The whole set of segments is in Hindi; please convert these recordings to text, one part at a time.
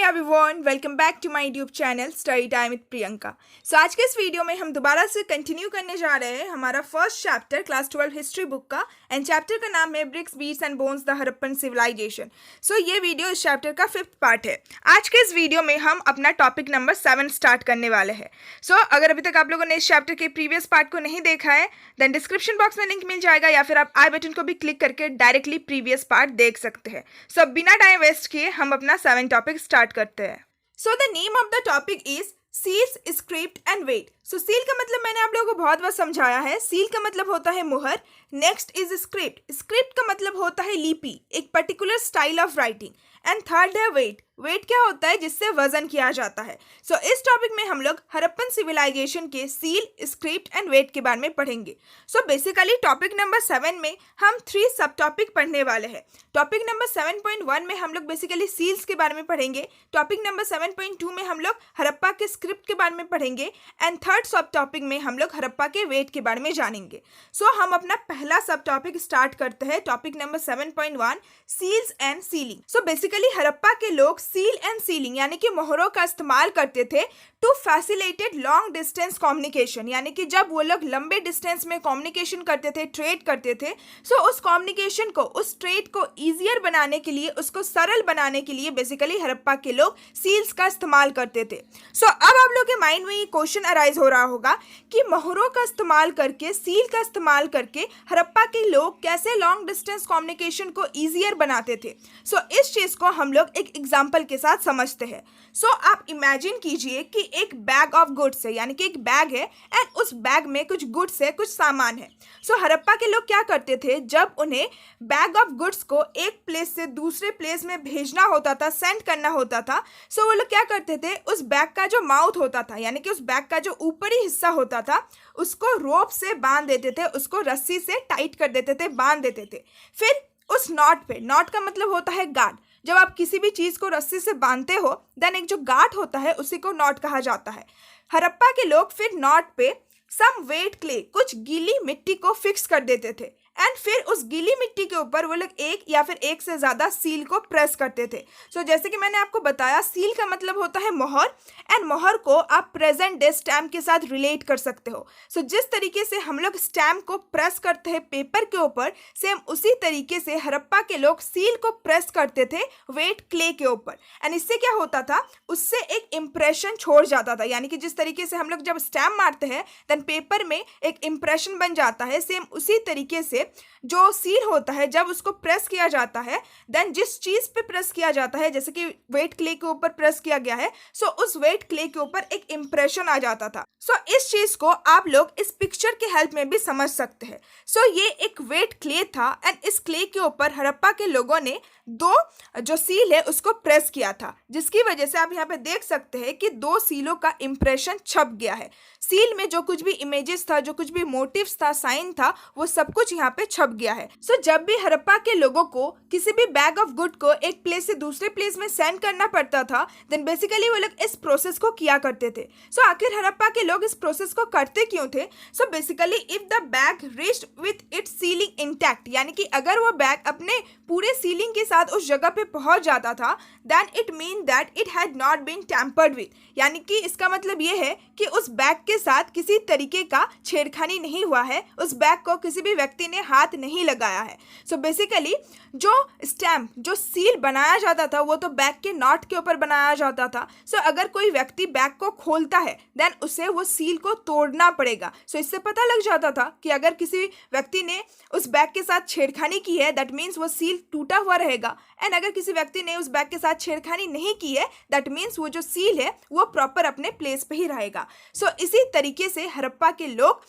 Everyone, welcome back to my YouTube channel study time with Priyanka. So आज के इस वीडियो में हम दोबारा से कंटिन्यू करने जा रहे हैं हमारा first chapter class 12 history book का। एंड चैप्टर का नाम है bricks, beads and bones the Harappan civilization. So ये वीडियो इस चैप्टर का 5th पार्ट है। आज के इस वीडियो में हम अपना टॉपिक नंबर 7 स्टार्ट करने वाले हैं। सो अगर अभी तक आप लोगों ने इस चैप्टर के प्रीवियस पार्ट को नहीं देखा है देन डिस्क्रिप्शन बॉक्स में लिंक मिल जाएगा, या फिर आप आई बटन को भी क्लिक करके डायरेक्टली प्रीवियस पार्ट देख सकते हैं। सो बिना टाइम वेस्ट किए हम अपना 7 टॉपिक स्टार्ट करते हैं। So the name of the topic is seals, script and weight. So seal का मतलब मैंने आप लोगों को बहुत बार समझाया है। सील का मतलब होता है मुहर। Next is script. स्क्रिप्ट का मतलब होता है लिपि, एक particular style of writing. And third है वेट। वेट क्या होता है? जिससे वजन किया जाता है। सो इस टॉपिक में हम लोग हड़प्पन सिविलाइजेशन के सील, स्क्रिप्ट एंड वेट के बारे में पढ़ेंगे। सो बेसिकली टॉपिक नंबर 7 में हम 3 सब टॉपिक पढ़ने वाले हैं। टॉपिक नंबर 7.1 में हम लोग बेसिकली सील्स के बारे में पढ़ेंगे। टॉपिक नंबर 7.2 में हम लोग हड़प्पा के स्क्रिप्ट के बारे में पढ़ेंगे। एंड थर्ड सब टॉपिक में हम लोग हड़प्पा के वेट के बारे में जानेंगे। सो हम अपना पहला सब टॉपिक स्टार्ट करते हैं। Topic number 7.1 seals and sealing. So basically Harappa के लोग सील एंड सीलिंग यानी कि मोहरों का इस्तेमाल करते थे to facilitate long distance communication. यानी कि जब वो लोग लंबे डिस्टेंस में कम्युनिकेशन करते थे, ट्रेड करते थे, सो उस कम्युनिकेशन को, उस ट्रेड को ईजियर बनाने के लिए, उसको सरल बनाने के लिए बेसिकली हड़प्पा के लोग सील्स का इस्तेमाल करते थे। सो अब आप लोग के माइंड में ये क्वेश्चन अराइज हो रहा होगा कि मोहरों का इस्तेमाल करके, सील का इस्तेमाल करके हड़प्पा के लोग कैसे लॉन्ग डिस्टेंस कम्युनिकेशन को ईजियर बनाते थे। सो इस चीज को हम लोग एक एग्जाम्पल के साथ समझते हैं। सो आप इमेजिन कीजिए कि एक बैग ऑफ गुड्स है, यानी कि एक बैग है एंड उस बैग में कुछ गुड्स है, कुछ सामान है। सो हड़प्पा के लोग क्या करते थे, जब उन्हें बैग ऑफ गुड्स को एक प्लेस से दूसरे प्लेस में भेजना होता था, सेंड करना होता था, सो वो लोग क्या करते थे, उस बैग का जो माउथ होता था, यानी कि उस बैग का जो ऊपरी हिस्सा होता था, उसको रोप से बांध देते थे, उसको रस्सी से टाइट कर देते थे, बांध देते थे। फिर उस नॉट पे, नॉट का मतलब होता है गार्ड, जब आप किसी भी चीज को रस्सी से बांधते हो देन एक जो गांठ होता है उसी को नॉट कहा जाता है। हड़प्पा के लोग फिर नॉट पे सम वेट क्ले, कुछ गीली मिट्टी को फिक्स कर देते थे एंड फिर उस गीली मिट्टी के ऊपर वो लोग एक या फिर एक से ज़्यादा सील को प्रेस करते थे। सो जैसे कि मैंने आपको बताया, सील का मतलब होता है मोहर एंड मोहर को आप प्रेजेंट डे स्टैम्प के साथ रिलेट कर सकते हो। सो जिस तरीके से हम लोग स्टैम्प को प्रेस करते हैं पेपर के ऊपर, सेम उसी तरीके से हड़प्पा के लोग सील को प्रेस करते थे वेट क्ले के ऊपर। एंड इससे क्या होता था, उससे एक इम्प्रेशन छोड़ जाता था। यानी कि जिस तरीके से हम लोग जब स्टैम्प मारते हैं देन पेपर में एक इम्प्रेशन बन जाता है, सेम उसी तरीके से जो सील होता है जब उसको प्रेस किया जाता है देन जिस चीज पे प्रेस किया जाता है, जैसे कि वेट क्ले के ऊपर प्रेस किया गया है, सो उस वेट क्ले के ऊपर एक इम्प्रेशन आ जाता था। सो इस चीज को आप लोग इस पिक्चर के हेल्प में भी समझ सकते हैं। सो ये एक वेट क्ले था एंड इस क्ले के ऊपर हड़प्पा के लोगों ने 2 जो सील है उसको प्रेस किया था, जिसकी वजह से आप यहाँ पे देख सकते हैं कि 2 सीलों का इम्प्रेशन छप गया है। सील में जो कुछ भी इमेजेस था, जो कुछ भी मोटिव्स था, साइन था, वो सब कुछ यहाँ पे छप गया है। सो जब भी हड़प्पा के लोगों को किसी भी बैग ऑफ गुड को एक प्लेस से दूसरे प्लेस में सेंड करना पड़ता था देन बेसिकली वो लोग इस प्रोसेस को किया करते थे। सो आखिर हड़प्पा के लोग इस प्रोसेस को करते क्यों थे? So basically if the bag reached with its ceiling intact, यानी कि अगर वो बैग अपने पूरे सीलिंग के साथ उस जगह पे पहुंच जाता था then it mean that it had not been tampered with, यानी कि इसका मतलब ये है कि उस बैग के साथ किसी तरीके का छेड़खानी नहीं हुआ है, उस बैग को किसी भी व्यक्ति ने हाथ नहीं लगाया है। सो बेसिकली जो स्टैम्प, जो सील बनाया जाता था वो तो बैग के नॉट के ऊपर बनाया जाता था। सो अगर कोई व्यक्ति बैग को खोलता है देन उसे वो सील को तोड़ना पड़ेगा। सो इससे पता लग जाता था कि अगर किसी व्यक्ति ने उस बैग के साथ छेड़खानी की है दैट मीन्स वो सील टूटा हुआ रहेगा, एंड अगर किसी व्यक्ति ने उस बैग के साथ छेड़खानी नहीं की है दैट मीन्स वो जो सील है वो प्रॉपर अपने प्लेस पे ही रहेगा। सो इसी तरीके से हड़प्पा के लोग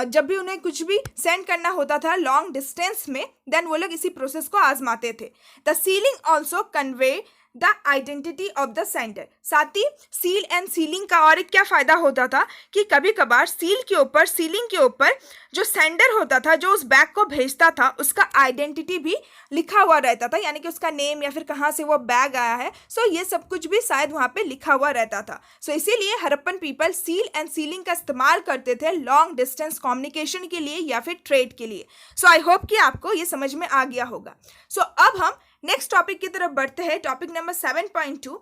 जब भी उन्हें कुछ भी सेंड करना होता था लॉन्ग डिस्टेंस में देन वो लोग इसी प्रोसेस को आजमाते थे। The ceiling also convey the identity of the sender. साथ ही सील एंड सीलिंग का और एक क्या फायदा होता था कि कभी कभार सील के ऊपर, सीलिंग के ऊपर जो सेंडर होता था, जो उस बैग को भेजता था, उसका आइडेंटिटी भी लिखा हुआ रहता था, यानी कि उसका नेम या फिर कहाँ से वो बैग आया है, सो ये सब कुछ भी शायद वहाँ पे लिखा हुआ रहता था। सो इसीलिए Harappan people seal and ceiling का इस्तेमाल करते थे लॉन्ग डिस्टेंस कम्युनिकेशन के लिए या फिर ट्रेड के लिए। सो आई होप कि आपको ये समझ में आ गया होगा। सो अब हम नेक्स्ट टॉपिक की तरफ बढ़ते हैं, topic number 7.2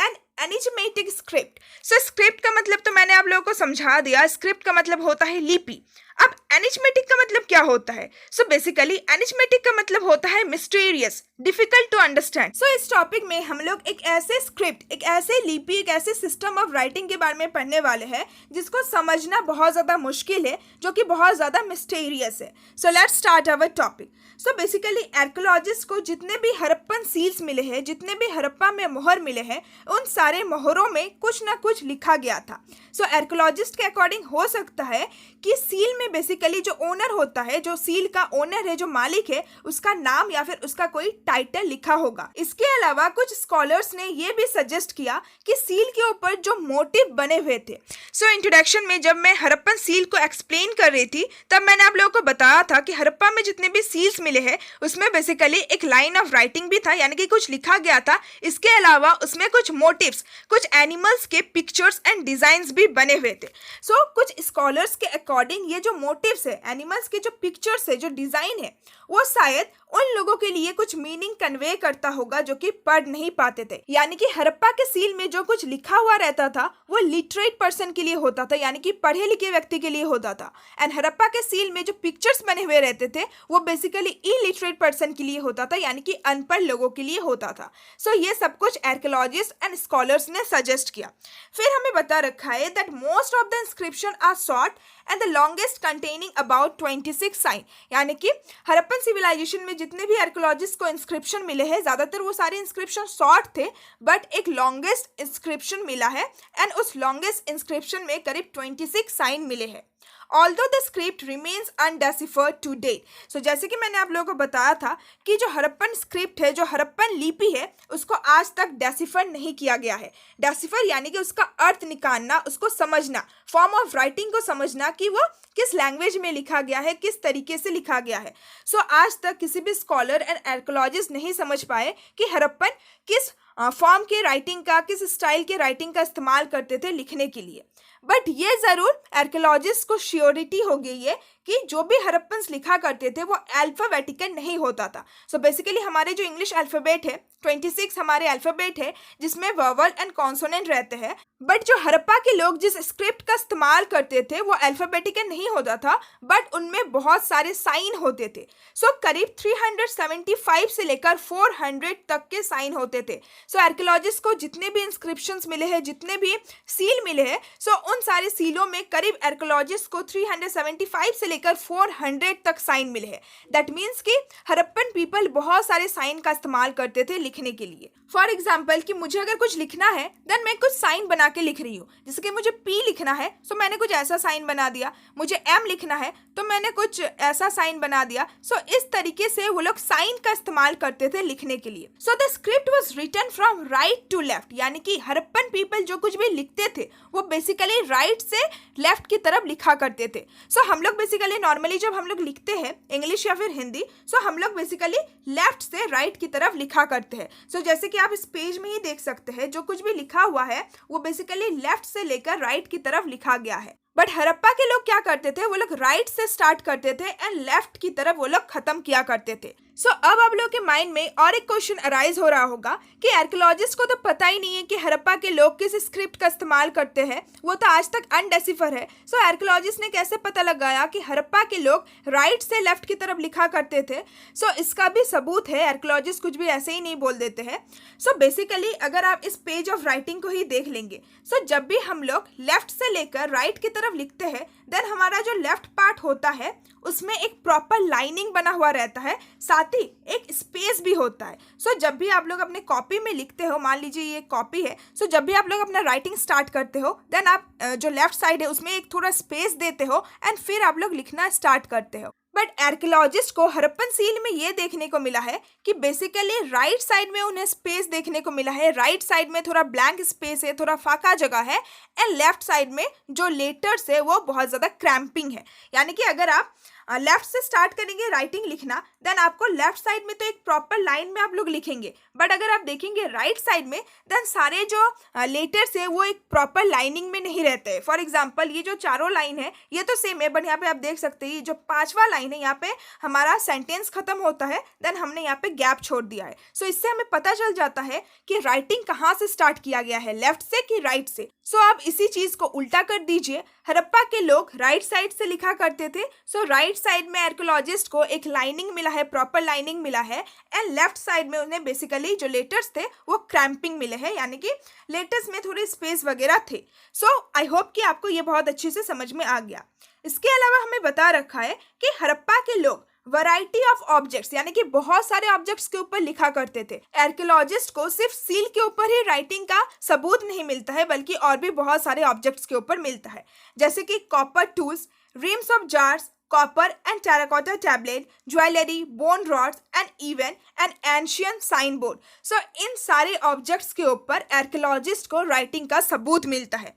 an enigmatic script. So script का मतलब तो मैंने आप लोगों को समझा दिया, स्क्रिप्ट का मतलब होता है लिपि। अब एनिजमेटिक का मतलब क्या होता है? सो बेसिकली एनिजमेटिक का मतलब होता है मिस्टीरियस, डिफिकल्ट टू अंडरस्टैंड। सो इस टॉपिक में हम लोग एक ऐसे स्क्रिप्ट, एक ऐसे लिपि, एक ऐसे सिस्टम ऑफ राइटिंग के बारे में पढ़ने वाले हैं जिसको समझना बहुत ज़्यादा मुश्किल है, जो कि बहुत ज़्यादा मिस्टीरियस है। So let's start our topic. So basically archaeologist को जितने भी हड़प्पन सील्स मिले हैं, जितने भी हड़प्पा में मोहर मिले हैं, उन सारे मोहरों में कुछ ना कुछ लिखा गया था। सो आर्कियोलॉजिस्ट के अकॉर्डिंग हो सकता है कि सील में बेसिकली जो ओनर होता है, जो सील का ओनर है, जो मालिक है, उसका नाम या फिर उसका कोई टाइटल लिखा होगा। इसके अलावा कुछ स्कॉलर्स ने ये भी सजेस्ट किया कि सील के ऊपर जो मोटिव बने हुए थे। सो इंट्रोडक्शन में जब मैं हड़प्पन सील को एक्सप्लेन कर रही थी, तब मैंने आप लोगों को बताया था कि हड़प्पा में जितने भी सील्स मिले हैं उसमें बेसिकली एक लाइन ऑफ राइटिंग भी था, यानी कि कुछ लिखा गया था। इसके अलावा उसमें कुछ मोटिव्स, कुछ एनिमल्स के पिक्चर्स एंड डिजाइन्स भी बने हुए थे। सो कुछ स्कॉलर्स के अकॉर्डिंग ये जो मोटिव्स है, एनिमल्स के जो पिक्चर्स है, जो डिजाइन है, वो शायद उन लोगों के लिए कुछ मीनिंग कन्वे करता होगा जो कि पढ़ नहीं पाते थे। यानी कि हड़प्पा के सील में जो कुछ लिखा हुआ रहता था वो लिटरेट पर्सन के लिए होता था, यानी कि पढ़े लिखे व्यक्ति के लिए होता था। एंड हड़प्पा के सील में जो पिक्चर्स बने हुए रहते थे वो बेसिकली इलिटरेट पर्सन के लिए होता था, यानी कि अनपढ़ लोगों के लिए होता था। सो ये सब कुछ आर्कियोलॉजिस्ट एंड स्कॉलर्स ने सजेस्ट किया। फिर हमें बता रखा है that most of the inscription are short and the longest containing about 26 sign. यानी कि हड़प्पन सिविलाइजेशन में जितने भी आर्कियोलॉजिस्ट को इंस्क्रिप्शन मिले हैं, ज़्यादातर वो सारे इंस्क्रिप्शन शॉर्ट थे, बट एक लॉन्गेस्ट इंस्क्रिप्शन मिला है एंड उस लॉन्गेस्ट इंस्क्रिप्शन में करीब 26 साइन मिले हैं। Although the script remains undeciphered to date. So जैसे कि मैंने आप लोगों को बताया था कि जो हड़प्पन स्क्रिप्ट है, जो हड़प्पन लिपि है, उसको आज तक डेसिफर नहीं किया गया है। डेसिफर यानी कि उसका अर्थ निकालना, उसको समझना, फॉर्म ऑफ राइटिंग को समझना कि वो किस लैंग्वेज में लिखा गया है, किस तरीके से लिखा गया है। सो आज तक किसी भी स्कॉलर एंड आर्कियोलॉजिस्ट नहीं समझ पाए कि हड़प्पन किस फॉर्म के राइटिंग का, किस स्टाइल के राइटिंग का इस्तेमाल करते थे लिखने के लिए। बट ये ज़रूर आर्कियोलॉजिस्ट को श्योरिटी हो गई है कि जो भी हड़प्पन्स लिखा करते थे वो अल्फ़ाबेटिकल नहीं होता था। सो बेसिकली हमारे जो इंग्लिश अल्फ़ाबेट है, 26 हमारे अल्फ़ाबेट है जिसमें वोवल एंड कॉन्सोनेंट रहते हैं। बट जो हड़प्पा के लोग जिस स्क्रिप्ट का इस्तेमाल करते थे वो अल्फ़ाबेटिकल नहीं होता था, बट उनमें बहुत सारे साइन होते थे। सो करीब 375 से लेकर 400 तक के साइन होते थे। सो आर्कियोलॉजिस्ट को जितने भी इंस्क्रिप्शंस मिले हैं, जितने भी सील मिले हैं, सो उन सारे सीलों में करीब आर्कियोलॉजिस्ट को 375 से लेकर 400 तक साइन मिले हैं। दैट मीन्स कि हड़प्पन पीपल बहुत सारे साइन का इस्तेमाल करते थे लिखने के लिए। फॉर एग्जाम्पल कि मुझे अगर कुछ लिखना है देन मैं कुछ साइन बना के लिख रही हूँ। जैसे कि मुझे P लिखना है सो मैंने कुछ ऐसा साइन बना दिया, मुझे M लिखना है तो मैंने कुछ ऐसा साइन बना दिया। सो इस तरीके से वो लोग साइन का इस्तेमाल करते थे लिखने के लिए। So the script was written from right to left, यानी कि हड़प्पन पीपल जो कुछ भी लिखते थे वो बेसिकली राइट से लेफ्ट की तरफ लिखा करते थे। सो हम लोग बेसिकली नॉर्मली जब हम लोग लिखते हैं इंग्लिश या फिर हिंदी, सो हम लोग बेसिकली लेफ्ट से राइट की तरफ लिखा करते हैं। सो जैसे कि आप इस पेज में ही देख सकते हैं, जो कुछ भी लिखा हुआ है वो बेसिकली लेफ्ट से लेकर राइट की तरफ लिखा गया है। बट हड़प्पा के लोग क्या करते थे, वो लोग राइट से स्टार्ट करते थे एंड लेफ्ट की तरफ वो लोग खत्म किया करते थे। सो अब आप लोग के माइंड में और एक क्वेश्चन अराइज हो रहा होगा कि आर्कियोलॉजिस्ट को तो पता ही नहीं है कि हड़प्पा के लोग किस स्क्रिप्ट का इस्तेमाल करते हैं, वो तो आज तक अनडेसिफर है। सो आर्कियोलॉजिस्ट ने कैसे पता लगाया कि हड़प्पा के लोग राइट से लेफ्ट की तरफ लिखा करते थे? सो इसका भी सबूत है, आर्कियोलॉजिस्ट कुछ भी ऐसे ही नहीं बोल देते हैं। सो बेसिकली अगर आप इस पेज ऑफ राइटिंग को ही देख लेंगे, सो जब भी हम लोग लेफ्ट से लेकर राइट की तरफ लिखते हैं देन हमारा जो लेफ्ट पार्ट होता है उसमें एक प्रॉपर लाइनिंग बना हुआ रहता है, साथ ही एक स्पेस भी होता है। सो जब भी आप लोग अपने कॉपी में लिखते हो, मान लीजिए ये कॉपी है, सो जब भी आप लोग अपना राइटिंग स्टार्ट करते हो देन आप जो लेफ्ट साइड है उसमें एक थोड़ा स्पेस देते हो एंड फिर आप लोग लिखना स्टार्ट करते हो। बट आर्कियोलॉजिस्ट को हड़प्पन सील में ये देखने को मिला है कि बेसिकली राइट साइड में उन्हें स्पेस देखने को मिला है, राइट साइड में थोड़ा ब्लैंक स्पेस है, थोड़ा फाका जगह है, एंड लेफ्ट साइड में जो लेटर्स है वो बहुत ज़्यादा क्रैम्पिंग है। यानी कि अगर आप लेफ्ट से स्टार्ट करेंगे राइटिंग लिखना, देन आपको लेफ्ट साइड में तो एक प्रॉपर लाइन में आप लोग लिखेंगे, बट अगर आप देखेंगे राइट साइड में देन सारे जो लेटर्स है वो एक प्रॉपर लाइनिंग में नहीं रहते हैं। फॉर एग्जाम्पल ये जो चारों लाइन है ये तो सेम है, बट यहाँ पे आप देख सकते हैं जो पांचवा लाइन है यहाँ पे हमारा सेंटेंस खत्म होता है, देन हमने यहाँ पे गैप छोड़ दिया है। सो इससे हमें पता चल जाता है कि राइटिंग कहाँ से स्टार्ट किया गया है, लेफ्ट से कि राइट से। सो आप इसी चीज को उल्टा कर दीजिए, हड़प्पा के लोग राइट साइड से लिखा करते थे, सो राइट साइड में आर्कियोलॉजिस्ट को एक लाइनिंग मिला है, प्रॉपर लाइनिंग मिला है, एंड लेफ्ट साइड में उन्हें बेसिकली जो लेटर्स थे वो क्रैम्पिंग मिले हैं, यानी कि लेटर्स में थोड़े स्पेस वगैरह थे। सो आई होप कि आपको ये बहुत अच्छे से समझ में आ गया। इसके अलावा हमें बता रखा है कि हड़प्पा के लोग वैरायटी ऑफ ऑब्जेक्ट्स यानी कि बहुत सारे ऑब्जेक्ट्स के ऊपर लिखा करते थे। आर्कियोलॉजिस्ट को सिर्फ सील के ऊपर ही राइटिंग का सबूत नहीं मिलता है, बल्कि और भी बहुत सारे ऑब्जेक्ट्स के ऊपर मिलता है, जैसे कि copper tools, RIMS of jars, copper and terracotta tablet, jewelry, bone rods and even an ancient signboard. So इन सारे ऑब्जेक्ट्स के ऊपर आर्कियोलॉजिस्ट को राइटिंग का सबूत मिलता है।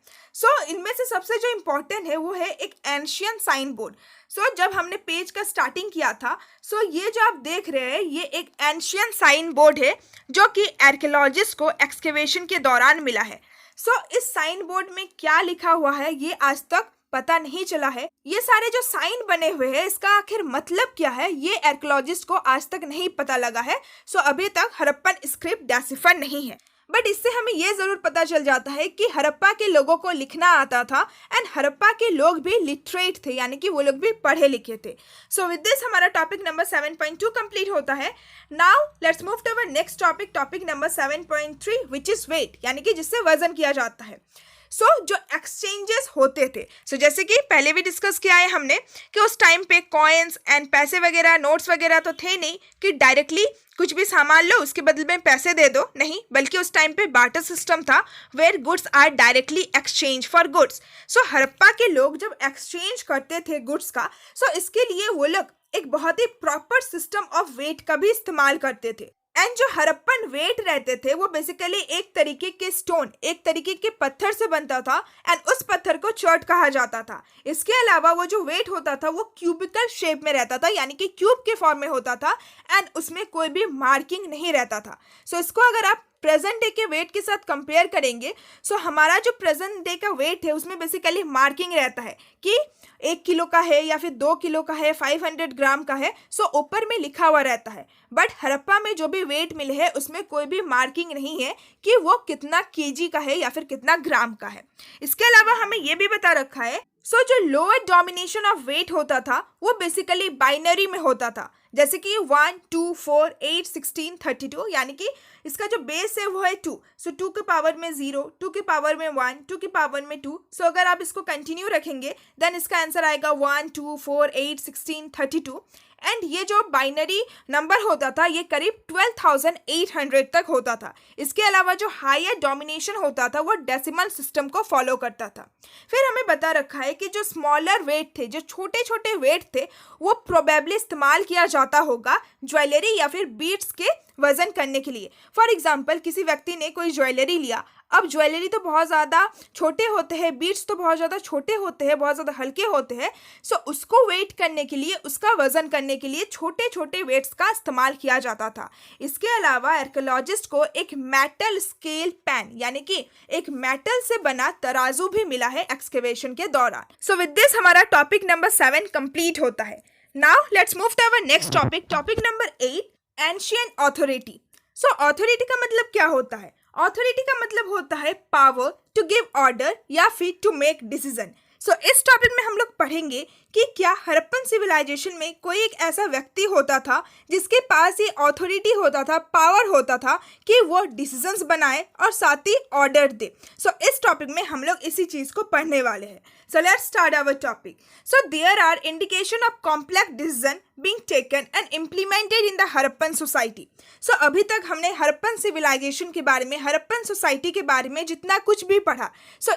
इनमें से सबसे जो इम्पोर्टेंट है वो है एक एंशियंट साइन बोर्ड। जब हमने पेज का स्टार्टिंग किया था, ये जो आप देख रहे हैं ये एक एंशियंट साइन बोर्ड है जो कि आर्कियोलॉजिस्ट को एक्सकेवेशन के दौरान मिला है। इस साइन बोर्ड में क्या लिखा हुआ है ये आज तक पता नहीं चला है। ये सारे जो साइन बने हुए हैं इसका आखिर मतलब क्या है ये आर्कियोलॉजिस्ट को आज तक नहीं पता लगा है। अभी तक हड़प्पन स्क्रिप्ट डेसिफर नहीं है, बट इससे हमें ये जरूर पता चल जाता है कि हड़प्पा के लोगों को लिखना आता था एंड हड़प्पा के लोग भी लिटरेट थे, यानी कि वो लोग भी पढ़े लिखे थे। विद दिस हमारा टॉपिक नंबर 7.2 कंप्लीट होता है। Now let's move to our next topic, topic number 7.3 which is weight, यानी कि जिससे वजन किया जाता है। जो एक्सचेंजेस होते थे, जैसे कि पहले भी डिस्कस किया है हमने कि उस टाइम पे कॉइन्स एंड पैसे वगैरह, नोट्स वगैरह तो थे नहीं कि डायरेक्टली कुछ भी सामान लो उसके बदले में पैसे दे दो, नहीं, बल्कि उस टाइम पे बार्टर सिस्टम था where goods are directly exchange for goods. Harappa के लोग जब एक्सचेंज करते थे गुड्स का, इसके लिए वो लोग एक बहुत ही प्रॉपर सिस्टम ऑफ वेट का भी इस्तेमाल करते थे। एंड जो हड़प्पन वेट रहते थे वो बेसिकली एक तरीके के स्टोन, एक तरीके के पत्थर से बनता था एंड उस पत्थर को चर्ट कहा जाता था। इसके अलावा वो जो वेट होता था वो क्यूबिकल शेप में रहता था, यानी कि क्यूब के फॉर्म में होता था एंड उसमें कोई भी मार्किंग नहीं रहता था। इसको अगर आप प्रेजेंट डे के वेट के साथ कंपेयर करेंगे, हमारा जो प्रेजेंट डे का वेट है उसमें बेसिकली मार्किंग रहता है कि 1 किलो का है या फिर 2 किलो का है, 500 ग्राम का है, ऊपर में लिखा हुआ रहता है। बट हड़प्पा में जो भी वेट मिले है उसमें कोई भी मार्किंग नहीं है कि वो कितना केजी का है या फिर कितना ग्राम का है। इसके अलावा हमें ये भी बता रखा है जो लोअर डोमिनेशन ऑफ वेट होता था वो बेसिकली बाइनरी में होता था, जैसे कि 1, 2, 4, 8, 16, 32, यानी कि इसका जो बेस है वो है 2, 2 के पावर में 0, 2 के पावर में 1, 2 के पावर में 2। अगर आप इसको कंटिन्यू रखेंगे देन इसका आंसर आएगा 1, 2, 4, 8, 16, 32। एंड ये जो बाइनरी नंबर होता था ये करीब 12,800 तक होता था। इसके अलावा जो हायर डोमिनेशन होता था वो डेसिमल सिस्टम को फॉलो करता था। फिर हमें बता रखा है कि जो स्मॉलर वेट थे, जो छोटे छोटे वेट थे, वो प्रोबेबली इस्तेमाल किया जाता होगा ज्वेलरी या फिर बीड्स के वजन करने के लिए। फॉर एग्जाम्पल किसी व्यक्ति ने कोई ज्वेलरी लिया, अब ज्वेलरी तो बहुत ज़्यादा छोटे होते हैं, बीड्स तो बहुत ज़्यादा छोटे होते हैं, बहुत ज़्यादा हल्के होते हैं, उसको वेट करने के लिए, उसका वजन करने के लिए छोटे छोटे वेट्स का इस्तेमाल किया जाता था। इसके अलावा आर्कियोलॉजिस्ट को एक मेटल स्केल पैन यानी कि एक मेटल से बना तराजू भी मिला है एक्सकेवेशन के दौरान। विद दिस हमारा टॉपिक नंबर 7 कंप्लीट होता है। Now let's move to our next topic, topic number 8, ancient authority. Authority का मतलब क्या होता है? ऑथोरिटी का मतलब होता है पावर टू गिव ऑर्डर या फिर टू मेक डिसीजन। इस टॉपिक में हम लोग पढ़ेंगे कि क्या हड़प्पन सिविलाइजेशन में कोई एक ऐसा व्यक्ति होता था जिसके पास ये ऑथोरिटी होता था, पावर होता था कि वो डिसीजंस बनाए और साथ ही ऑर्डर दे। इस टॉपिक में हम लोग इसी चीज़ को पढ़ने वाले हैं। Let's start our topic. There are indication of complex decision being taken and implemented in the Harappan society. अभी तक हमने हड़प्पन सिविलाइजेशन के बारे में, हड़प्पन सोसाइटी के बारे में जितना कुछ भी पढ़ा,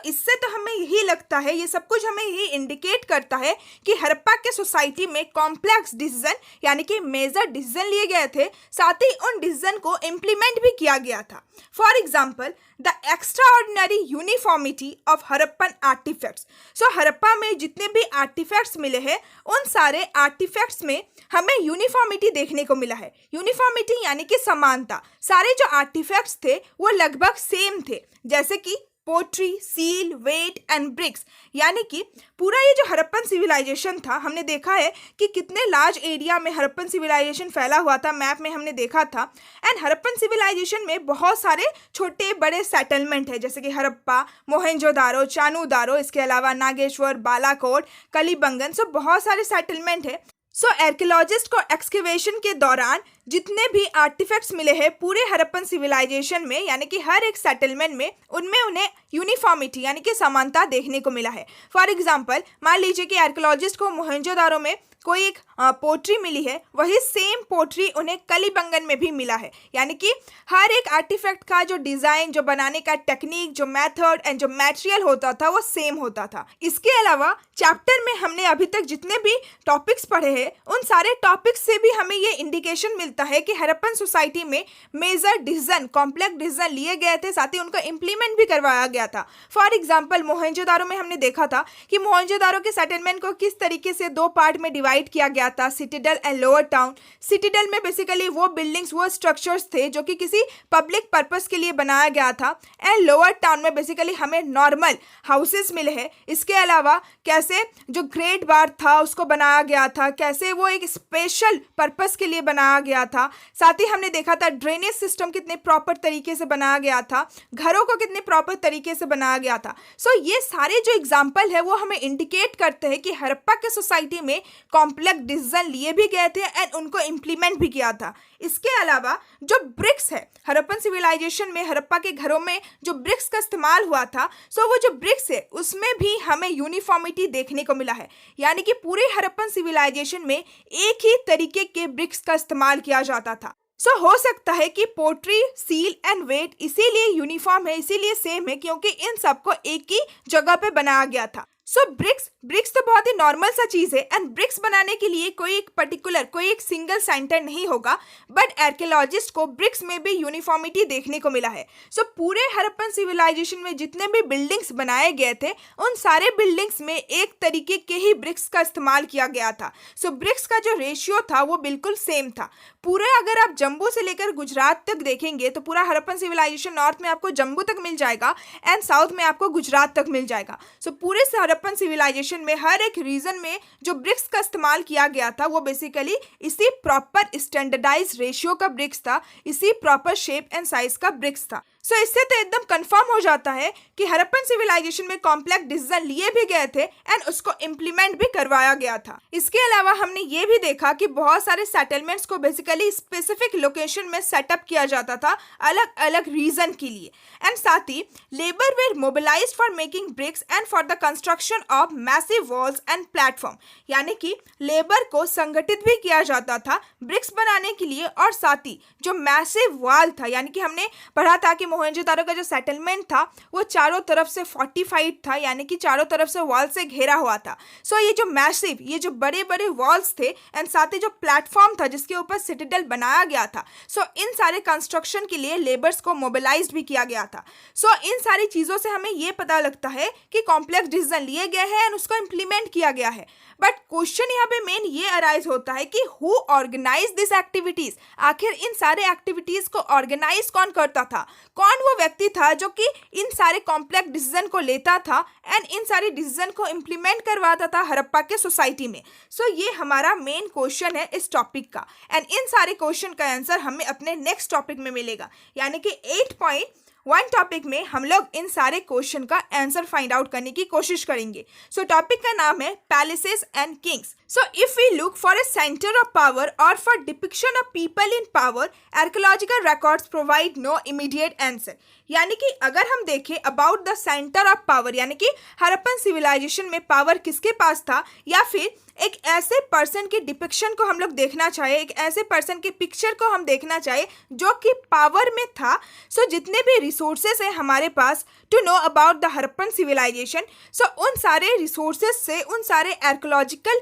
इससे तो हमें यही लगता है, ये सब कुछ हमें यही इंडिकेट करता है कि हड़प्पा के सोसाइटी में कॉम्प्लेक्स डिसीजन यानी कि मेजर डिसीजन लिए गए थे, साथ ही उन डिसीजन को इम्प्लीमेंट भी किया गया था। For example the extraordinary uniformity of Harappan artifacts. So Harappa में जितने भी आर्टिफैक्ट्स मिले हैं उन सारे आर्टिफैक्ट्स में हमें यूनिफॉर्मिटी देखने को मिला है। यूनिफॉर्मिटी यानी कि समानता। सारे जो आर्टिफैक्ट्स थे वो लगभग सेम थे, जैसे कि pottery, seal, weight and bricks. यानी कि पूरा ये जो हड़प्पन सिविलाइजेशन था, हमने देखा है कि कितने लार्ज एरिया में हड़प्पन सिविलाइजेशन फैला हुआ था, मैप में हमने देखा था। एंड हड़प्पन सिविलाइजेशन में बहुत सारे छोटे बड़े सेटलमेंट है, जैसे कि हड़प्पा, मोहेंजोदारो, चानूदारो, इसके अलावा नागेश्वर, बालाकोट, कलिबंगन। सो बहुत सारे सेटलमेंट है। सो आर्कियोलॉजिस्ट को एक्सकेवेशन के दौरान जितने भी आर्टिफैक्ट्स मिले हैं पूरे हड़प्पन सिविलाइजेशन में, यानी कि हर एक सेटलमेंट में, उनमें उन्हें यूनिफॉर्मिटी यानी कि समानता देखने को मिला है। फॉर एग्जांपल मान लीजिए कि आर्कियोलॉजिस्ट को मोहेंजोदारो में कोई एक पोट्री मिली है, वही सेम पोट्री उन्हें कलिबंगन में भी मिला है। यानी कि हर एक आर्टिफैक्ट का जो डिज़ाइन, जो बनाने का टेक्निक, जो मेथड एंड जो मटेरियल होता था वो सेम होता था। इसके अलावा चैप्टर में हमने अभी तक जितने भी टॉपिक्स पढ़े हैं उन सारे टॉपिक्स से भी हमें ये इंडिकेशन मिलता है कि हड़प्पन सोसाइटी में मेजर डिसीजन, कॉम्प्लेक्स डिसीजन लिए गए थे, साथ ही उनको इम्प्लीमेंट भी करवाया गया था। फॉर एग्जाम्पल मोहेंजोदारो में हमने देखा था कि मोहेंजोदारो के सेटलमेंट को किस तरीके से दो पार्ट में डिवाइड किया गया था, Citadel and lower town. Citadel में बेसिकली वो बिल्डिंग्स, वो स्ट्रक्चर्स थे जो कि किसी पब्लिक पर्पस के लिए बनाया गया था, एंड लोअर टाउन में बेसिकली हमें नॉर्मल हाउसेस मिले हैं। इसके अलावा कैसे जो ग्रेट बार था उसको बनाया गया था, कैसे वो एक स्पेशल पर्पस के लिए बनाया गया था। साथ ही हमने देखा था ड्रेनेज सिस्टम कितने प्रॉपर तरीके से बनाया गया था, घरों को कितने प्रॉपर तरीके से बनाया गया था। सो ये सारे जो एग्जाम्पल है वो हमें इंडिकेट करते हैं कि हड़प्पा के सोसाइटी में कॉम्प्लेक्स डिसीजन लिए भी गए थे एंड उनको इम्प्लीमेंट भी किया था। इसके अलावा जो ब्रिक्स है हड़प्पन सिविलाइजेशन में, हड़प्पा के घरों में जो ब्रिक्स का इस्तेमाल हुआ था, सो वो जो ब्रिक्स है उसमें भी हमें यूनिफॉर्मिटी देखने को मिला है। यानी कि पूरे हड़प्पन सिविलाइजेशन में एक ही तरीके के ब्रिक्स का इस्तेमाल किया जाता था। सो हो सकता है कि पोट्री, सील एंड वेट इसीलिए यूनिफॉर्म है, इसीलिए सेम है, क्योंकि इन सबको एक ही जगह पे बनाया गया था। सो ब्रिक्स तो बहुत ही नॉर्मल सा चीज़ है, एंड ब्रिक्स बनाने के लिए कोई एक सिंगल सेंटर नहीं होगा, बट आर्कियोलॉजिस्ट को ब्रिक्स में भी यूनिफॉर्मिटी देखने को मिला है। सो पूरे हड़प्पन सिविलाइजेशन में जितने भी बिल्डिंग्स बनाए गए थे उन सारे बिल्डिंग्स में एक तरीके के ही ब्रिक्स का इस्तेमाल किया गया था। सो ब्रिक्स का जो रेशियो था वो बिल्कुल सेम था। पूरे अगर आप जम्मू से लेकर गुजरात तक देखेंगे तो पूरा हड़प्पन सिविलाइजेशन नॉर्थ में आपको जम्मू तक मिल जाएगा एंड साउथ में आपको गुजरात तक मिल जाएगा। सो पूरे हड़प्पन सिविलाइजेशन में हर एक रीजन में जो ब्रिक्स का इस्तेमाल किया गया था वो बेसिकली इसी प्रॉपर स्टैंडर्डाइज रेशियो का ब्रिक्स था, इसी प्रॉपर शेप एंड साइज का ब्रिक्स था। सो इससे तो एकदम कंफर्म हो जाता है कि हड़प्पन सिविलाइजेशन में कॉम्प्लेक्स डिसीजन लिए भी गए थे एंड उसको इम्प्लीमेंट भी करवाया गया था। इसके अलावा हमने ये भी देखा कि बहुत सारे सेटलमेंट्स को बेसिकली स्पेसिफिक लोकेशन में सेटअप किया जाता था अलग अलग रीजन के लिए, एंड साथ ही labour were mobilized for making bricks and for the construction of massive walls and platform. यानी कि लेबर को संगठित भी किया जाता था ब्रिक्स बनाने के लिए, और साथ ही जो मैसिव वॉल था, यानी कि हमने पढ़ा था कि मोहेंजोदारो का जो सेटलमेंट था वो चारों तरफ से फोर्टिफाइड था, यानी कि चारों तरफ से वॉल से घेरा हुआ था। सो ये जो मैसिव, ये जो बड़े बड़े वॉल्स थे एंड साथ ही जो प्लेटफॉर्म था जिसके ऊपर सिटाडेल बनाया गया था, सो इन सारे कंस्ट्रक्शन के लिए लेबर्स को मोबिलाइज्ड भी किया गया था। सो इन सारी चीज़ों से हमें ये पता लगता है कि कॉम्प्लेक्स डिसीजन लिए गए हैं एंड उसको इम्प्लीमेंट किया गया है। बट क्वेश्चन यहाँ पे मेन ये अराइज होता है कि हु ऑर्गेनाइज दिस एक्टिविटीज। आखिर इन सारे एक्टिविटीज को ऑर्गेनाइज कौन करता था, कौन वो व्यक्ति था जो कि इन सारे कॉम्प्लेक्स डिसीजन को लेता था एंड इन सारे डिसीजन को इम्प्लीमेंट करवाता था हड़प्पा के सोसाइटी में। सो ये हमारा मेन क्वेश्चन है इस टॉपिक का, एंड इन सारे क्वेश्चन का आंसर हमें अपने नेक्स्ट टॉपिक में मिलेगा, यानी कि 8.1 टॉपिक में हम लोग इन सारे क्वेश्चन का आंसर फाइंड आउट करने की कोशिश करेंगे। सो टॉपिक का नाम है palaces and Kings. So if we look for a center of power or for depiction of people in power, archaeological records provide no immediate answer. यानी कि अगर हम देखें about the centre of power, यानी कि हड़प्पन सिविलाइजेशन में पावर किसके पास था, या फिर एक ऐसे पर्सन की डिपिक्शन को हम लोग देखना चाहे, एक ऐसे पर्सन की पिक्चर को हम देखना चाहे जो कि पावर में था। सो जितने भी रिसोर्सेस हैं हमारे पास to know about the Harappan civilization, so उन सारे रिसोर्सेस से, उन सारे आर्कोलॉजिकल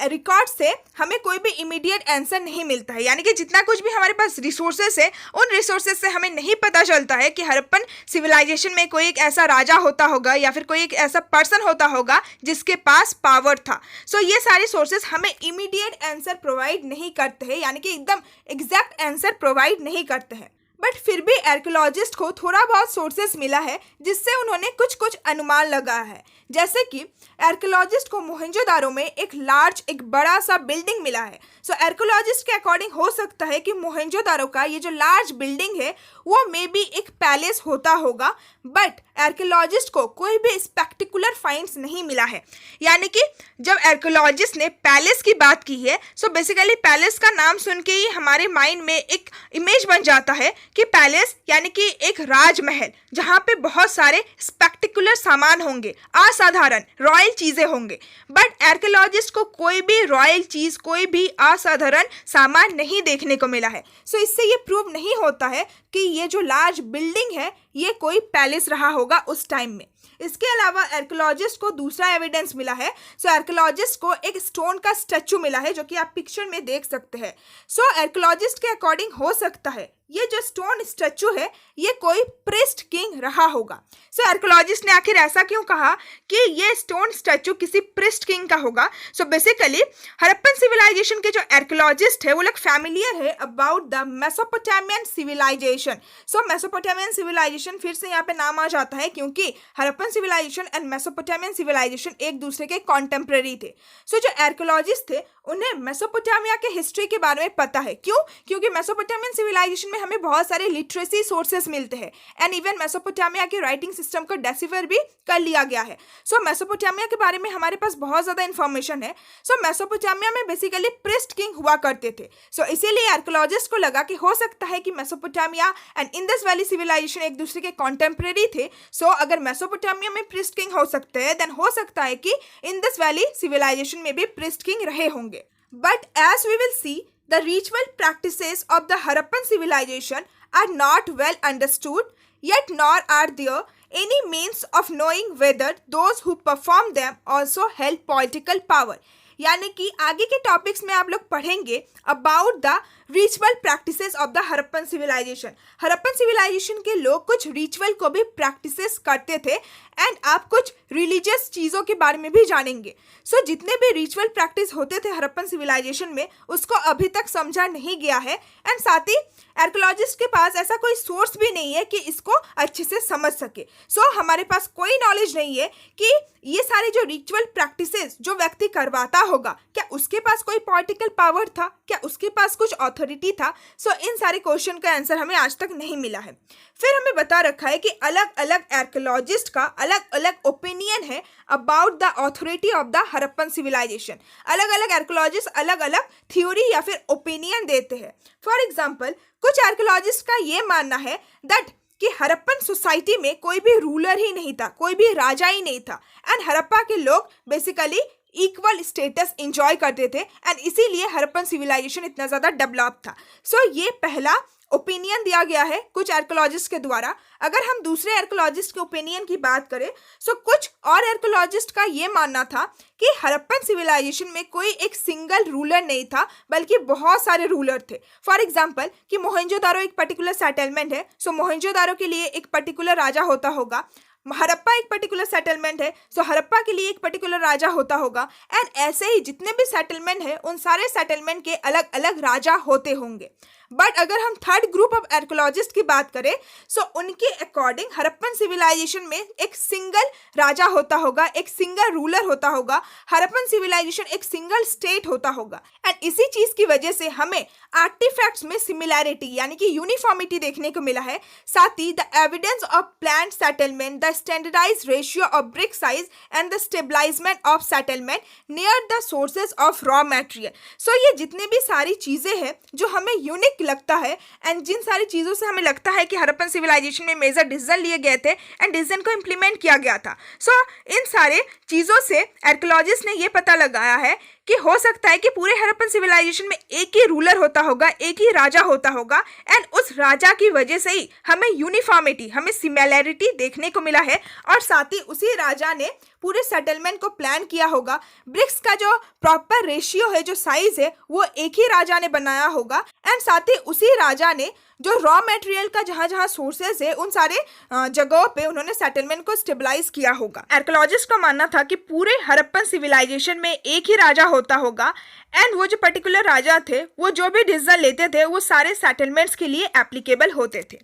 रिकॉर्ड से हमें कोई भी इमीडिएट आंसर नहीं मिलता है। यानी कि जितना कुछ भी हमारे पास रिसोर्सेस है, उन रिसोर्सेस से हमें नहीं पता चलता है कि हड़प्पन सिविलाइजेशन में कोई एक ऐसा राजा होता होगा या फिर कोई एक ऐसा पर्सन होता होगा जिसके पास पावर था। सो ये सारे सोर्सेस हमें इमीडिएट आंसर प्रोवाइड नहीं करते हैं, यानी कि एकदम एग्जैक्ट आंसर प्रोवाइड नहीं करते हैं। बट फिर भी आर्कियोलॉजिस्ट को थोड़ा बहुत सोर्सेस मिला है जिससे उन्होंने कुछ कुछ अनुमान लगाया है। जैसे कि आर्कियोलॉजिस्ट को मोहनजोदारो में एक बड़ा सा बिल्डिंग मिला है। सो आर्कियोलॉजिस्ट के अकॉर्डिंग हो सकता है कि मोहनजोदारो का ये जो लार्ज बिल्डिंग है वो मे बी एक पैलेस होता होगा, बट आर्कियोलॉजिस्ट को कोई भी स्पेक्टिकुलर फाइंड्स नहीं मिला है। यानी कि जब आर्कियोलॉजिस्ट ने पैलेस की बात की है, सो बेसिकली पैलेस का नाम सुन के ही हमारे माइंड में एक इमेज बन जाता है कि पैलेस यानी कि एक राजमहल जहाँ पे बहुत सारे स्पेक्टिकुलर सामान होंगे, असाधारण रॉयल चीज़ें होंगे। बट आर्कियोलॉजिस्ट को कोई भी रॉयल चीज़, कोई भी असाधारण सामान नहीं देखने को मिला है। सो इससे ये प्रूव नहीं होता है कि ये जो लार्ज बिल्डिंग है ये कोई पैलेस रहा होगा उस टाइम में। इसके अलावा आर्कियोलॉजिस्ट को दूसरा एविडेंस मिला है। सो आर्कियोलॉजिस्ट को एक स्टोन का स्टैचू मिला है जो कि आप पिक्चर में देख सकते हैं। सो आर्कियोलॉजिस्ट के अकॉर्डिंग हो सकता है ये जो स्टोन स्टैचू है ये कोई प्रिस्ट किंग रहा होगा। सो आर्कियोलॉजिस्ट ने आखिर ऐसा क्यों कहा कि ये स्टोन स्टैचू किसी प्रिस्ट किंग का होगा? सो बेसिकली हड़प्पन सिविलाइजेशन के जो आर्कियोलॉजिस्ट है वो लोग फैमिलियर है about the Mesopotamian civilisation. So Mesopotamian civilisation फिर से यहाँ पे नाम आ जाता है क्योंकि Harappan civilisation and Mesopotamian civilisation एक दूसरे के कॉन्टेम्पररी थे। सो जो आर्कियोलॉजिस्ट थे उन्हें मेसोपोटामिया के हिस्ट्री के बारे में पता है। क्यों? क्योंकि मेसोपोटामियन सिविलाइजेशन में हमें बहुत सारे लिटरेसी सोर्सेस मिलते हैं एंड इवन मेसोपोटामिया के राइटिंग सिस्टम को डेसिफर भी कर लिया गया है। सो मेसोपोटामिया के बारे में हमारे पास बहुत ज़्यादा इन्फॉर्मेशन है। सो मेसोपोटामिया में बेसिकली प्रिस्ट किंग हुआ करते थे। सो इसीलिए आर्कियोलॉजिस्ट को लगा कि हो सकता है कि Mesopotamia and Indus valley civilisation एक दूसरे के कॉन्टेम्पररी थे। सो अगर मेसोपोटामिया में प्रिस्ट किंग हो सकते हैं देन हो सकता है कि इंडस वैली सिविलाइजेशन में भी प्रिस्ट किंग रहे होंगे। But as we will see, the ritual practices of the Harappan civilization are not well understood, yet nor are there any means of knowing whether those who perform them also held political power. यानी कि आगे के टॉपिक्स में आप लोग पढ़ेंगे about the ritual practices of the Harappan civilisation. Harappan civilisation के लोग कुछ रिचुअल को भी प्रैक्टिसेस करते थे एंड आप कुछ रिलीजियस चीज़ों के बारे में भी जानेंगे। सो जितने भी रिचुअल प्रैक्टिस होते थे हड़प्पन सिविलाइजेशन में उसको अभी तक समझा नहीं गया है एंड साथ ही आर्कियोलॉजिस्ट के पास ऐसा कोई सोर्स भी नहीं है कि इसको अच्छे से समझ सके। सो हमारे पास कोई नॉलेज नहीं है कि ये सारे जो रिचुअल प्रैक्टिसेस जो व्यक्ति करवाता होगा क्या उसके पास कोई पॉलिटिकल पावर था, क्या उसके पास कुछ अथॉरिटी था। सो इन सारे क्वेश्चन का आंसर हमें आज तक नहीं मिला है। फिर हमें बता रखा है कि अलग अलग आर्कियोलॉजिस्ट का अलग अलग ओपिनियन है about the authority of the Harappan civilisation. अलग अलग आर्कियोलॉजिस्ट अलग अलग थ्योरी या फिर ओपिनियन देते हैं। फॉर एग्जाम्पल कुछ आर्कियोलॉजिस्ट का ये मानना है दैट कि हड़प्पन सोसाइटी में कोई भी रूलर ही नहीं था, कोई भी राजा ही नहीं था एंड हड़प्पा के लोग बेसिकली इक्वल स्टेटस एंजॉय करते थे एंड इसीलिए हड़प्पन सिविलाइजेशन इतना ज़्यादा डेवलप था। सो ये पहला ओपिनियन दिया गया है कुछ आर्कियोलॉजिस्ट के द्वारा। अगर हम दूसरे आर्कियोलॉजिस्ट के ओपिनियन की बात करें सो कुछ और आर्कियोलॉजिस्ट का ये मानना था कि हड़प्पन सिविलाइजेशन में कोई एक सिंगल रूलर नहीं था बल्कि बहुत सारे रूलर थे। फॉर एग्जांपल कि मोहनजोदारो एक पर्टिकुलर सेटलमेंट है, सो मोहनजोदारो के लिए एक पर्टिकुलर राजा होता होगा। हड़प्पा एक पर्टिकुलर सेटलमेंट है, सो हड़प्पा के लिए एक पर्टिकुलर राजा होता होगा एंड ऐसे ही जितने भी सेटलमेंट है उन सारे सेटलमेंट के अलग अलग राजा होते होंगे। बट अगर हम थर्ड ग्रुप ऑफ आर्कियोलॉजिस्ट की बात करें सो उनके अकॉर्डिंग हड़प्पन सिविलाइजेशन में एक सिंगल राजा होता होगा, एक सिंगल रूलर होता होगा, हड़प्पन सिविलाइजेशन एक सिंगल स्टेट होता होगा। एंड इसी चीज की वजह से हमें आर्टिफैक्ट्स में सिमिलैरिटी यानी कि यूनिफॉर्मिटी देखने को मिला है। साथ ही the evidence of planned settlement, the standardized ratio of brick size and the stabilization of settlement near the sources of raw material. So ये जितने भी सारी चीजें हैं जो हमें यूनिक लगता है एंड जिन सारी चीज़ों से हमें लगता है कि हड़प्पन सिविलाइजेशन में मेजर डिसीजन लिए गए थे एंड डिसीजन को इम्प्लीमेंट किया गया था। सो इन सारे चीज़ों से आर्कियोलॉजिस्ट ने ये पता लगाया है कि हो सकता है कि पूरे हड़प्पन सिविलाइजेशन में एक ही रूलर होता होगा, एक ही राजा होता होगा एंड उस राजा की वजह से ही हमें यूनिफॉर्मिटी, हमें सिमिलैरिटी देखने को मिला है। और साथ ही उसी राजा ने पूरे सेटलमेंट को प्लान किया होगा। ब्रिक्स का जो प्रॉपर रेशियो है, जो साइज है, वो एक ही राजा ने बनाया होगा एंड साथ ही उसी राजा ने जो रॉ मटेरियल का जहाँ जहाँ सोर्सेज है उन सारे जगहों पे उन्होंने सेटलमेंट को स्टेबलाइज किया होगा। आर्कियोलॉजिस्ट का मानना था कि पूरे हड़प्पन सिविलाइजेशन में एक ही राजा होता होगा एंड वो जो पर्टिकुलर राजा थे वो जो भी डिसीजन लेते थे वो सारे सेटलमेंट्स के लिए एप्लीकेबल होते थे।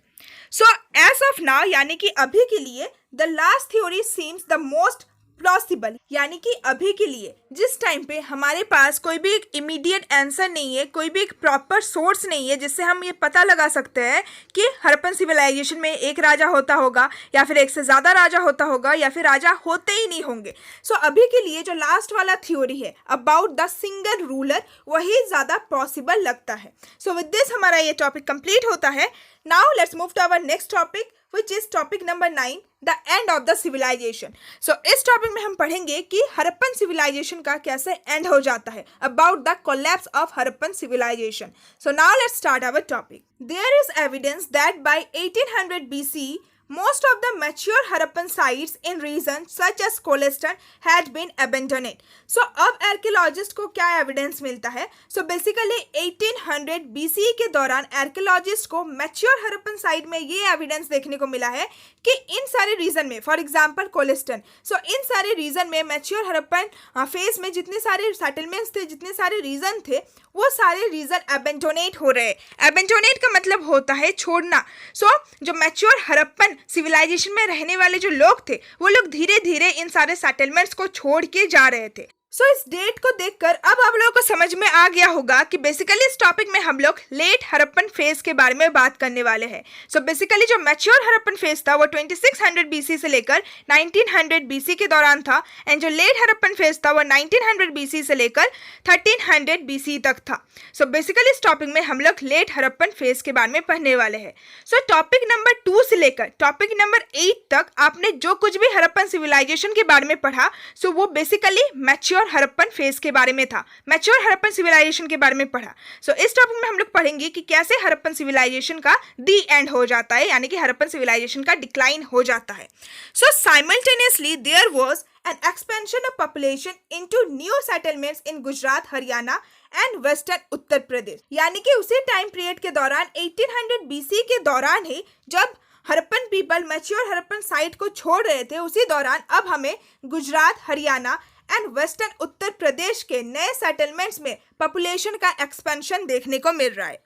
सो एज ऑफ नाउ यानी कि अभी के लिए the last theory seems the most plausible, यानी कि अभी के लिए जिस टाइम पे हमारे पास कोई भी एक इमीडिएट आंसर नहीं है, कोई भी एक प्रॉपर सोर्स नहीं है जिससे हम ये पता लगा सकते हैं कि हड़प्पन सिविलाइजेशन में एक राजा होता होगा या फिर एक से ज़्यादा राजा होता होगा या फिर राजा होते ही नहीं होंगे। सो अभी के लिए जो लास्ट वाला थ्योरी है अबाउट द सिंगल रूलर वही ज़्यादा पॉसिबल लगता है। सो विद दिस हमारा ये टॉपिक कंप्लीट होता है। Now let's move to our next topic which is topic number 9, the end of the civilization. So इस टॉपिक में हम पढ़ेंगे कि हड़प्पन सिविलाइजेशन का कैसे एंड हो जाता है, about the collapse of Harappan civilization. So now let's start our topic. There is evidence that by 1800 BC most of the mature Harappan sites in regions such as Kholistan had been abandoned. So अब आर्कियोलॉजिस्ट को क्या एविडेंस मिलता है? So basically 1800 BC के दौरान आर्कियोलॉजिस्ट को मैच्योर हड़प्पन साइट में ये एविडेंस देखने को मिला है कि इन सारे रीजन में, फॉर एग्जांपल कोलिस्टन, सो इन सारे रीजन में मैच्योर हड़प्पन फेज में जितने सारे सेटलमेंट्स थे, जितने सारे रीजन थे, वो सारे रीजन एबेंडोनेट हो रहे हैं। एबेंडोनेट का मतलब होता है छोड़ना। सो जो मैच्योर हड़प्पन सिविलाइजेशन में रहने वाले जो लोग थे वो लोग धीरे धीरे इन सारे सेटलमेंट्स को छोड़ के जा रहे थे। सो इस डेट को देखकर अब आप लोगों को समझ में आ गया होगा कि बेसिकली इस टॉपिक में हम लोग लेट हड़प्पन फेज के बारे में बात करने वाले हैं। सो बेसिकली जो मैच्योर हड़प्पन फेज था वो 2600 BC से लेकर 1900 BC के दौरान था एंड जो लेट हड़प्पन फेज था वो 1900 BC से लेकर 1300 BC तक था। सो बेसिकली इस टॉपिक में हम लोग लेट हड़प्पन फेज के बारे में पढ़ने वाले हैं। सो टॉपिक नंबर 2 से लेकर टॉपिक नंबर 8 तक आपने जो कुछ भी हड़प्पन सिविलाइजेशन के बारे में पढ़ा सो वो बेसिकली मैच्योर हड़प्पन फेज के बारे में था, मैच्योर हड़प्पन सिविलाइजेशन के बारे में पढ़ा। सो इस टॉपिक में हम लोग पढ़ेंगे कि कैसे हड़प्पन सिविलाइजेशन का दी एंड हो जाता है, यानी कि हड़प्पन सिविलाइजेशन का डिक्लाइन हो जाता है। So simultaneously there was an expansion of population into new settlements in Gujarat, Haryana and western Uttar Pradesh, यानी कि उसी टाइम पीरियड के दौरान 1800 BC के दौरान ही जब Harappan people mature Harappan site को छोड़ रहे थे, उसी दौरान अब हमें गुजरात, हरियाणा एंड वेस्टर्न उत्तर प्रदेश के नए सेटलमेंट्स में पॉपुलेशन का एक्सपेंशन देखने को मिल रहा है।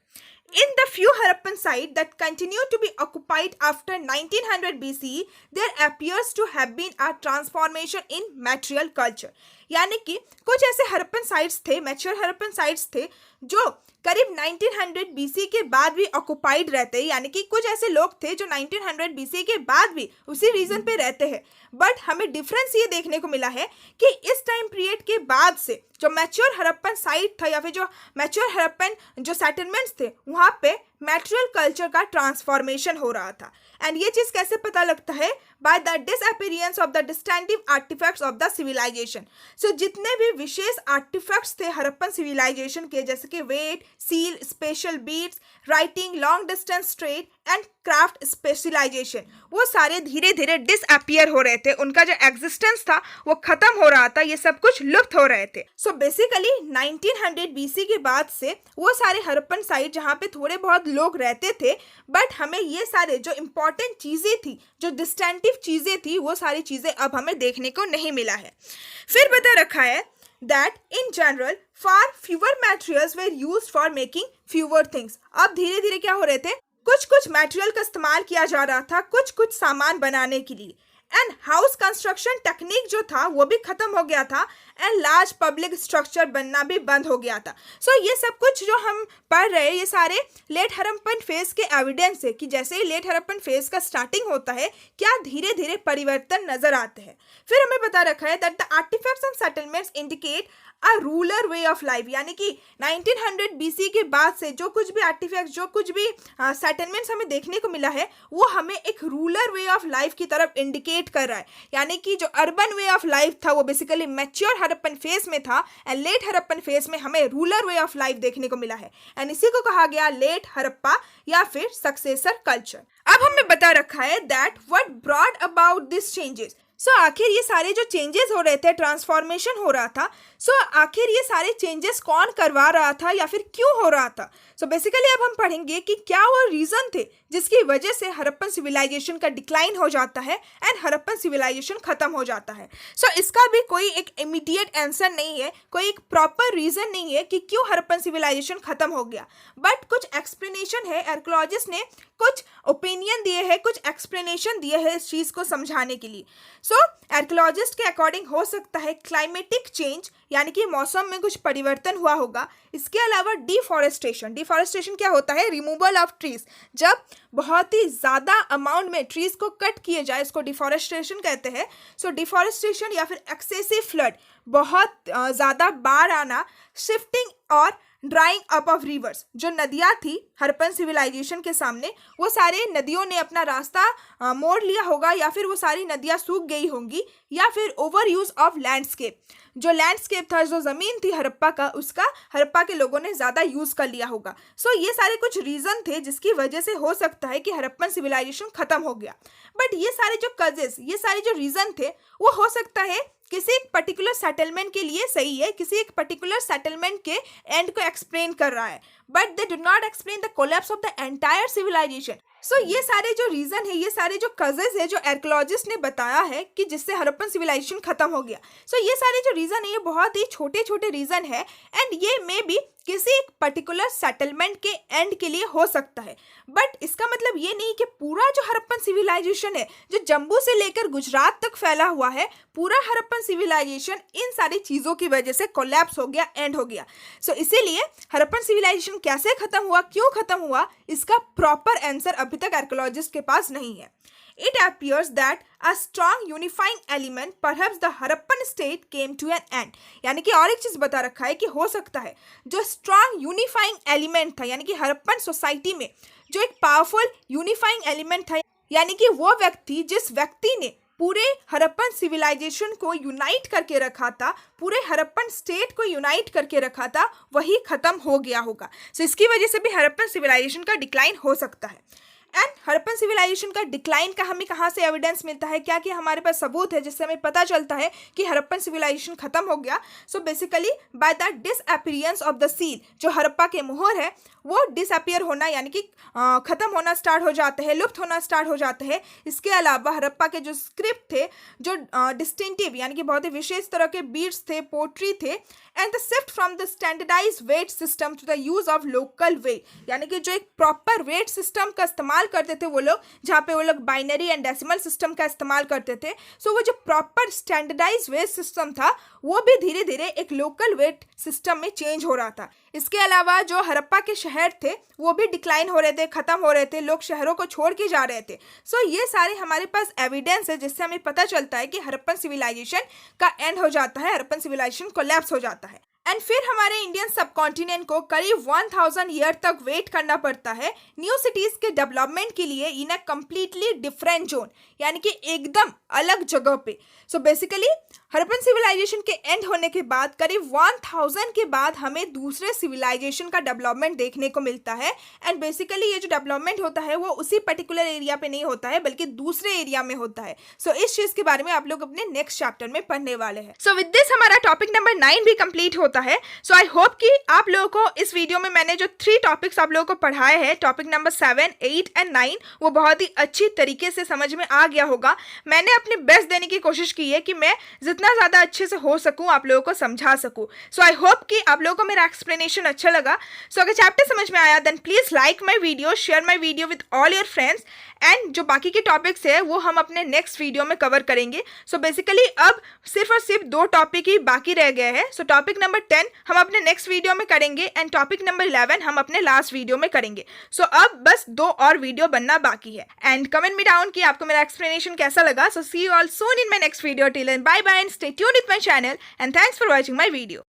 In the few Harappan sites that continue to be occupied after 1900 BC, there appears to have been a transformation in material culture. यानी कि कुछ ऐसे हड़प्पन साइट्स थे, मैच्योर हड़प्पन साइट्स थे जो करीब 1900 BC के बाद भी ऑक्युपाइड रहते हैं, यानी कि कुछ ऐसे लोग थे जो 1900 BC के बाद भी उसी रीजन पे रहते हैं। बट हमें डिफरेंस ये देखने को मिला है कि इस टाइम पीरियड के बाद से जो मैच्योर हड़प्पन साइट था या फिर जो मैच्योर हड़प्पन जो सेटलमेंट्स थे वहाँ पे मैटेरियल कल्चर का ट्रांसफॉर्मेशन हो रहा था। एंड ये चीज़ कैसे पता लगता है? By the disappearance of the distinctive artifacts of the civilization. So जितने भी विशेष आर्टिफैक्ट्स थे हड़प्पन सिविलाइजेशन के, जैसे कि weight, seal, special beads, writing, long distance trade and craft specialisation, वो सारे धीरे धीरे डिसअपीयर हो रहे थे, उनका जो एग्जिस्टेंस था वो खत्म हो रहा था, ये सब कुछ लुप्त हो रहे थे। सो बेसिकली 1900 BC के बाद से वो सारे हड़प्पन साइट जहाँ पे थोड़े बहुत लोग रहते थे, बट हमें ये सारे जो इम्पोर्टेंट चीज़ें थी, जो डिस्टिंक्टिव चीज़ें थी, वो सारी चीज़ें अब हमें देखने को नहीं मिला है। फिर बता रखा है that in general far fewer materials were used for making fewer things. अब धीरे धीरे क्या हो रहे थे, कुछ कुछ मटेरियल का इस्तेमाल किया जा रहा था कुछ कुछ सामान बनाने के लिए. एंड हाउस कंस्ट्रक्शन टेक्निक जो था वो भी खत्म हो गया था एंड लार्ज पब्लिक स्ट्रक्चर बनना भी बंद हो गया था. सो ये सब कुछ जो हम पढ़ रहे हैं ये सारे लेट हड़प्पन फेज के एविडेंस है कि जैसे ही लेट हड़प्पन फेज का स्टार्टिंग होता है क्या धीरे धीरे परिवर्तन नजर आते हैं. फिर हमें बता रखा है that the artefacts and settlements indicate a ruler way of life, यानी कि 1900 BC के बाद से जो कुछ भी आर्टिफैक्ट जो कुछ भी सेटलमेंट्स हमें देखने को मिला है वो हमें एक रूलर वे ऑफ लाइफ की तरफ इंडिकेट कर रहा है. यानी कि जो अर्बन वे ऑफ लाइफ था वो बेसिकली मैच्योर हड़प्पन फेज में था एंड लेट हड़प्पन फेज में हमें रूलर वे ऑफ लाइफ देखने को मिला है एंड इसी को कहा गया लेट हड़प्पा या फिर सक्सेसर कल्चर. अब हमें बता रखा है that what brought about this changes. So आखिर ये सारे जो चेंजेस हो रहे थे, ट्रांसफॉर्मेशन हो रहा था, सो आखिर ये सारे चेंजेस कौन करवा रहा था या फिर क्यों हो रहा था. सो बेसिकली अब हम पढ़ेंगे कि क्या वो रीज़न थे जिसकी वजह से हड़प्पन सिविलाइजेशन का डिक्लाइन हो जाता है एंड हड़प्पन सिविलाइजेशन खत्म हो जाता है. सो इसका भी कोई एक इमीडिएट आंसर नहीं है, कोई एक प्रॉपर रीज़न नहीं है कि क्यों हड़प्पन सिविलाइजेशन खत्म हो गया, बट कुछ एक्सप्लेनेशन है. आर्कियोलॉजिस्ट ने कुछ ओपिनियन दिए हैं, कुछ एक्सप्लेनेशन दिए हैं इस चीज़ को समझाने के लिए. सो आर्कियोलॉजिस्ट के अकॉर्डिंग हो सकता है क्लाइमेटिक चेंज यानी कि मौसम में कुछ परिवर्तन हुआ होगा. इसके अलावा डिफॉरेस्टेशन क्या होता है, रिमूवल ऑफ ट्रीज. जब बहुत ही ज़्यादा अमाउंट में ट्रीज को कट किए जाए इसको डिफॉरेस्टेशन कहते हैं. सो डिफॉरेस्टेशन या फिर एक्सेसिव फ्लड, बहुत ज़्यादा बाढ़ आना, शिफ्टिंग और ड्राइंग अप ऑफ रिवर्स. जो नदियाँ थी हड़प्पन सिविलाइजेशन के सामने वो सारे नदियों ने अपना रास्ता मोड़ लिया होगा या फिर वो सारी नदियाँ सूख गई होंगी या फिर ओवर यूज ऑफ लैंडस्केप. जो लैंडस्केप था, जो ज़मीन थी हड़प्पा का, उसका हड़प्पा के लोगों ने ज़्यादा यूज़ कर लिया होगा. सो ये सारे कुछ रीज़न थे जिसकी वजह से हो सकता है कि हड़प्पन सिविलाइजेशन ख़त्म हो गया. बट ये सारे जो कजेस, ये सारे जो रीज़न थे वो हो सकता है किसी एक पर्टिकुलर सेटलमेंट के लिए सही है, किसी एक पर्टिकुलर सेटलमेंट के एंड को एक्सप्लेन कर रहा है, but they do not explain the collapse of the entire civilization. So ये सारे जो रीज़न है, ये सारे जो कजेस है जो आर्कियोलॉजिस्ट ने बताया है कि जिससे हड़प्पन सिविलाइजेशन खत्म हो गया. सो ये सारे जो रीज़न है ये बहुत ही छोटे छोटे रीज़न है एंड ये मे बी किसी एक पर्टिकुलर सेटलमेंट के एंड के लिए हो सकता है. बट इसका मतलब ये नहीं कि पूरा जो हड़प्पन सिविलाइजेशन है जो जम्मू से लेकर गुजरात तक फैला हुआ है, पूरा हड़प्पन सिविलाइजेशन इन सारी चीज़ों की वजह से कोलैप्स हो गया, एंड हो गया. सो इसीलिए हड़प्पन सिविलाइजेशन कैसे खत्म हुआ, क्यों खत्म हुआ, इसका प्रॉपर आंसर अभी तक आर्कियोलॉजिस्ट के पास नहीं है. It appears that a strong unifying element, perhaps the Harappan state, came to an end. यानी कि और एक चीज़ बता रखा है कि हो सकता है जो स्ट्रांग यूनिफाइंग एलिमेंट था, यानी कि हड़प्पन सोसाइटी में जो एक पावरफुल यूनिफाइंग एलिमेंट था, यानी कि वो व्यक्ति जिस व्यक्ति ने पूरे हड़प्पन सिविलाइजेशन को यूनाइट करके रखा था, पूरे हड़प्पन स्टेट को यूनाइट करके रखा था, वही खत्म हो गया होगा. सो इसकी वजह से भी हड़प्पन सिविलाइजेशन का डिक्लाइन हो सकता है. एंड हड़प्पन सिविलाइजेशन का डिक्लाइन का हमें कहाँ से एविडेंस मिलता है, क्या कि हमारे पास सबूत है जिससे हमें पता चलता है कि हड़प्पन सिविलाइजेशन खत्म हो गया. So basically bye the disappearance of the seal, जो हड़प्पा के मोहर है वो डिसअपियर होना यानी कि ख़त्म होना स्टार्ट हो जाते हैं, लुप्त होना स्टार्ट हो जाते हैं. इसके अलावा हड़प्पा के जो स्क्रिप्ट थे, जो डिस्टिंक्टिव यानी कि बहुत ही विशेष तरह के बीड्स थे, पोट्री थे, and the shift from the standardise weight system to the use of local weight, यानी कि जो एक प्रॉपर वेट सिस्टम का इस्तेमाल करते थे वो लोग, जहाँ पे वो लोग बाइनरी एंड डेसिमल सिस्टम का इस्तेमाल करते थे. सो वो जो प्रॉपर स्टैंडर्डाइज वेट सिस्टम था वो भी धीरे धीरे एक लोकल वेट सिस्टम में चेंज हो रहा था. इसके अलावा जो हड़प्पा के शहर थे वो भी डिक्लाइन हो रहे थे, ख़त्म हो रहे थे, लोग शहरों को छोड़ के जा रहे थे. सो ये सारे हमारे पास एविडेंस है जिससे हमें पता चलता है कि हड़प्पन सिविलाइजेशन का एंड हो जाता है, हड़प्पन सिविलाइजेशन कोलैप्स हो जाता है. एंड फिर हमारे इंडियन सबकॉन्टिनेंट को करीब 1000 ईयर तक वेट करना पड़ता है न्यू सिटीज़ के डेवलपमेंट के लिए इन अ कम्प्लीटली डिफरेंट जोन, यानी कि एकदम अलग जगह पे. सो बेसिकली हड़प्पन सिविलाइजेशन के एंड होने के बाद करीब 1000 के बाद हमें दूसरे सिविलाइजेशन का डेवलपमेंट देखने को मिलता है. एंड बेसिकली ये जो डेवलपमेंट होता है वो उसी पर्टिकुलर एरिया पे नहीं होता है बल्कि दूसरे एरिया में होता है. सो इस चीज़ के बारे में आप लोग अपने नेक्स्ट चैप्टर में पढ़ने वाले हैं. सो विद दिस हमारा टॉपिक नंबर 9 भी कंप्लीट होता है. सो आई होप कि आप लोगों को इस वीडियो में मैंने जो 3 टॉपिक्स आप लोगों को पढ़ाए हैं, टॉपिक नंबर 7, 8 एंड 9, वो बहुत ही अच्छी तरीके से समझ में आ गया होगा. मैंने अपनी बेस्ट देने की कोशिश की है कि मैं जितना जितना ज़्यादा अच्छे से हो सकूँ आप लोगों को समझा सकूँ। सो आई होप कि आप लोगों को मेरा एक्सप्लेनेशन अच्छा लगा। सो अगर चैप्टर समझ में आया then please like my video, share my video with all your friends, and जो बाकी के टॉपिक्स है वो हम अपने नेक्स्ट वीडियो में कवर करेंगे। सो बेसिकली अब सिर्फ और सिर्फ 2 टॉपिक ही बाकी रह गए हैं। सो टॉपिक नंबर 10 हम अपने नेक्स्ट वीडियो में करेंगे एंड टॉपिक नंबर 11 हम अपने लास्ट वीडियो में करेंगे। सो अब बस 2 और वीडियो बनना बाकी है। एंड कमेंट मी डाउन कि आपको मेरा एक्सप्लेनेशन कैसा लगा। So see you all soon in my next video. Till then bye bye and stay tuned with my channel and thanks for watching my video.